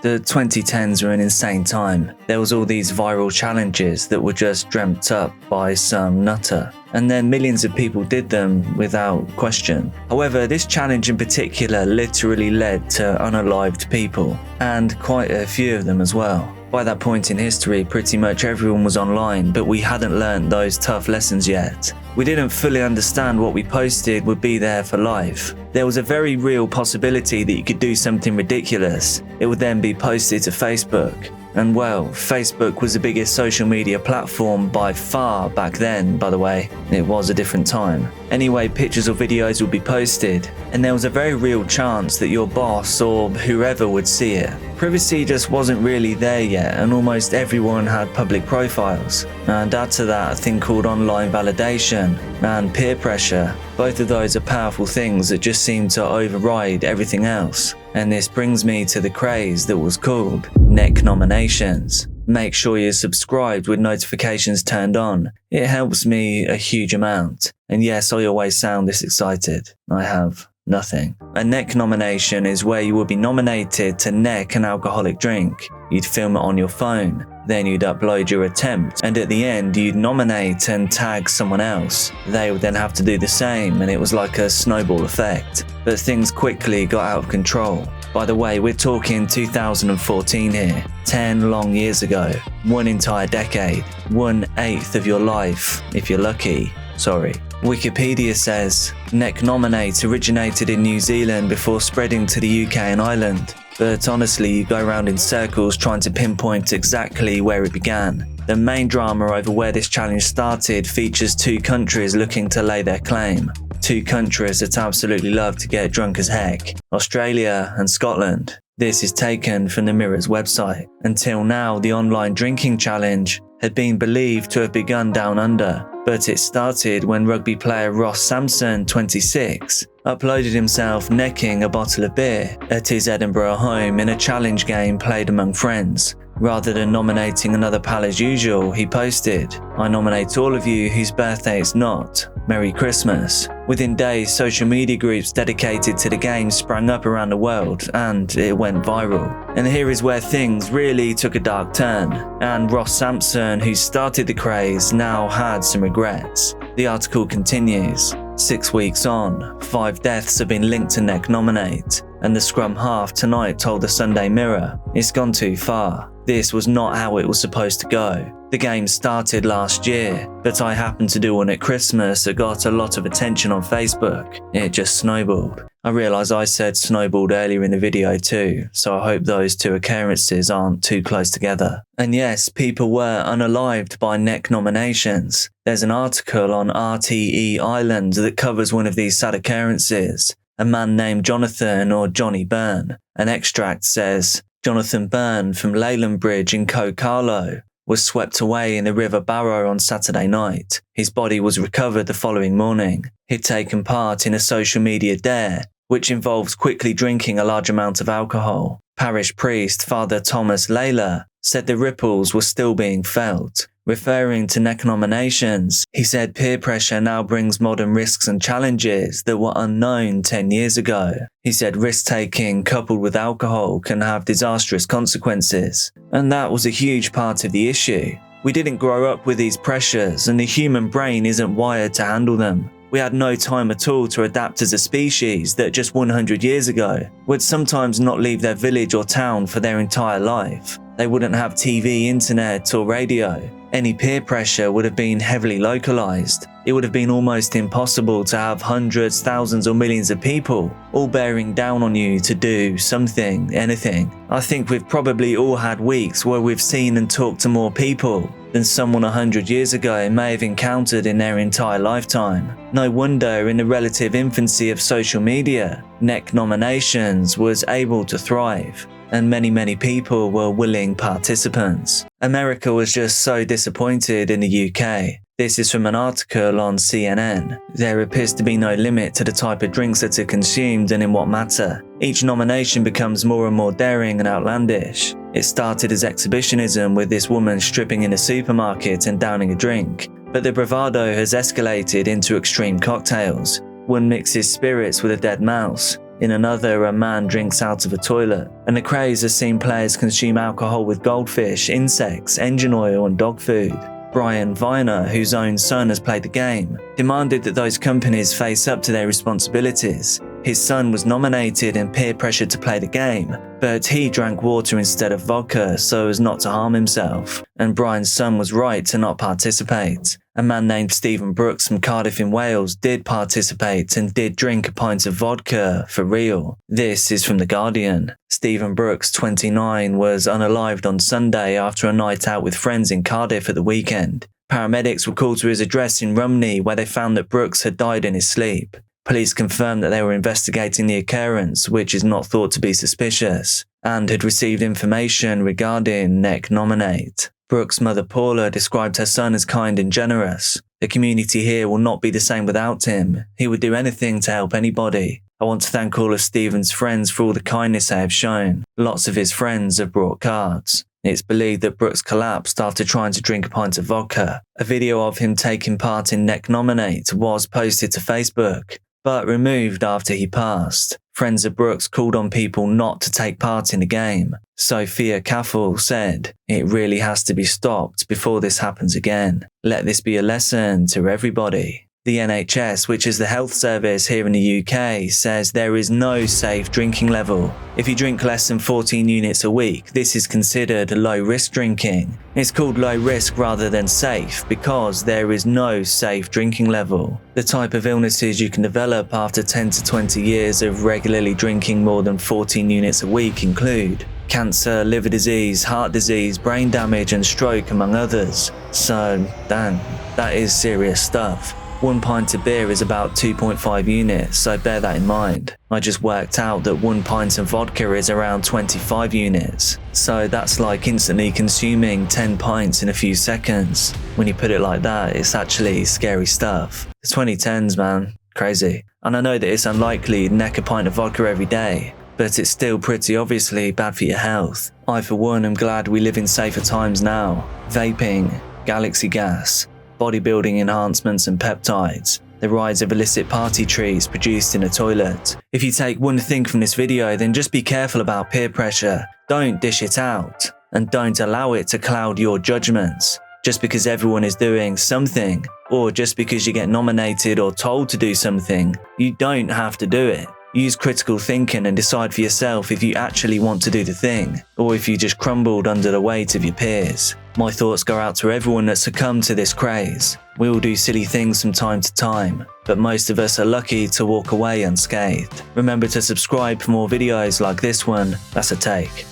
The 2010s were an insane time. There was all these viral challenges that were just dreamt up by some nutter, and then millions of people did them without question. However, this challenge in particular literally led to unalived people, and quite a few of them as well. By that point in history, pretty much everyone was online, but we hadn't learned those tough lessons yet. We didn't fully understand what we posted would be there for life. There was a very real possibility that you could do something ridiculous. It would then be posted to Facebook. And well, Facebook was the biggest social media platform by far back then, by the way. It was a different time. Anyway, pictures or videos would be posted, and there was a very real chance that your boss or whoever would see it. Privacy just wasn't really there yet, and almost everyone had public profiles. And add to that a thing called online validation and peer pressure. Both of those are powerful things that just seem to override everything else. And this brings me to the craze that was called neck nominations. Make sure you're subscribed with notifications turned on. It helps me a huge amount. And yes, I always sound this excited. I have nothing. A neck nomination is where you will be nominated to neck an alcoholic drink. You'd film it on your phone. Then you'd upload your attempt, and at the end you'd nominate and tag someone else. They would then have to do the same, and it was like a snowball effect. But things quickly got out of control. By the way, we're talking 2014 here, 10 long years ago, one entire decade, 1/8 of your life, if you're lucky. Sorry. Wikipedia says, neck nominate originated in New Zealand before spreading to the UK and Ireland. But honestly, you go around in circles trying to pinpoint exactly where it began. The main drama over where this challenge started features two countries looking to lay their claim. Two countries that absolutely love to get drunk as heck. Australia and Scotland. This is taken from the Mirror's website. Until now, the online drinking challenge had been believed to have begun down under. But it started when rugby player Ross Sampson, 26, uploaded himself necking a bottle of beer at his Edinburgh home in a challenge game played among friends. Rather than nominating another pal as usual, he posted, "I nominate all of you whose birthday it's not. Merry Christmas." Within days, social media groups dedicated to the game sprang up around the world, and it went viral. And here is where things really took a dark turn, and Ross Sampson, who started the craze, now had some regrets. The article continues. 6 weeks on, 5 deaths have been linked to neck nominate, and the scrum half tonight told the Sunday Mirror, "It's gone too far. This was not how it was supposed to go. The game started last year, but I happened to do one at Christmas that got a lot of attention on Facebook. It just snowballed." I realise I said snowballed earlier in the video too, so I hope those two occurrences aren't too close together. And yes, people were unalived by neck nominations. There's an article on RTE Ireland that covers one of these sad occurrences. A man named Jonathan or Johnny Byrne. An extract says, Jonathan Byrne from Leyland Bridge in Carlow was swept away in the River Barrow on Saturday night. His body was recovered the following morning. He'd taken part in a social media dare, which involves quickly drinking a large amount of alcohol. Parish priest Father Thomas Layler said the ripples were still being felt. Referring to neck nominations, he said peer pressure now brings modern risks and challenges that were unknown 10 years ago. He said risk-taking coupled with alcohol can have disastrous consequences, and that was a huge part of the issue. We didn't grow up with these pressures, and the human brain isn't wired to handle them. We had no time at all to adapt as a species that just 100 years ago would sometimes not leave their village or town for their entire life. They wouldn't have TV, internet, or radio. Any peer pressure would have been heavily localized. It would have been almost impossible to have hundreds, thousands, or millions of people all bearing down on you to do something, anything. I think we've probably all had weeks where we've seen and talked to more people than someone 100 years ago may have encountered in their entire lifetime. No wonder in the relative infancy of social media, neck nominations was able to thrive, and many people were willing participants. America was just so disappointed in the UK. This is from an article on CNN. There appears to be no limit to the type of drinks that are consumed and in what matter. Each nomination becomes more and more daring and outlandish. It started as exhibitionism with this woman stripping in a supermarket and downing a drink, but the bravado has escalated into extreme cocktails. One mixes spirits with a dead mouse. In another, a man drinks out of a toilet. And the craze has seen players consume alcohol with goldfish, insects, engine oil and dog food. Brian Viner, whose own son has played the game, demanded that those companies face up to their responsibilities. His son was nominated and peer pressured to play the game, but he drank water instead of vodka so as not to harm himself, and Brian's son was right to not participate. A man named Stephen Brooks from Cardiff in Wales did participate and did drink a pint of vodka, for real. This is from The Guardian. Stephen Brooks, 29, was unalived on Sunday after a night out with friends in Cardiff at the weekend. Paramedics were called to his address in Rumney where they found that Brooks had died in his sleep. Police confirmed that they were investigating the occurrence, which is not thought to be suspicious, and had received information regarding Neck Nominate. Brooks' mother Paula described her son as kind and generous. The community here will not be the same without him. He would do anything to help anybody. I want to thank all of Stephen's friends for all the kindness they have shown. Lots of his friends have brought cards. It's believed that Brooks collapsed after trying to drink a pint of vodka. A video of him taking part in Neck Nominate was posted to Facebook, but removed after he passed. Friends of Brooks called on people not to take part in the game. Sophia Caffel said, "It really has to be stopped before this happens again. Let this be a lesson to everybody." The NHS, which is the health service here in the UK, says there is no safe drinking level. If you drink less than 14 units a week, this is considered low-risk drinking. It's called low risk rather than safe because there is no safe drinking level. The type of illnesses you can develop after 10 to 20 years of regularly drinking more than 14 units a week include cancer, liver disease, heart disease, brain damage and stroke, among others. So, damn, that is serious stuff. 1 pint of beer is about 2.5 units, so bear that in mind. I just worked out that 1 pint of vodka is around 25 units. So that's like instantly consuming 10 pints in a few seconds. When you put it like that, it's actually scary stuff. The 2010s, man. Crazy. And I know that it's unlikely you'd neck a pint of vodka every day, but it's still pretty obviously bad for your health. I, for one, am glad we live in safer times now. Vaping, galaxy gas, bodybuilding enhancements and peptides, the rise of illicit party trees produced in a toilet. If you take one thing from this video, then just be careful about peer pressure. Don't dish it out, and don't allow it to cloud your judgments. Just because everyone is doing something, or just because you get nominated or told to do something, you don't have to do it. Use critical thinking and decide for yourself if you actually want to do the thing, or if you just crumbled under the weight of your peers. My thoughts go out to everyone that succumbed to this craze. We all do silly things from time to time, but most of us are lucky to walk away unscathed. Remember to subscribe for more videos like this one. That's a take.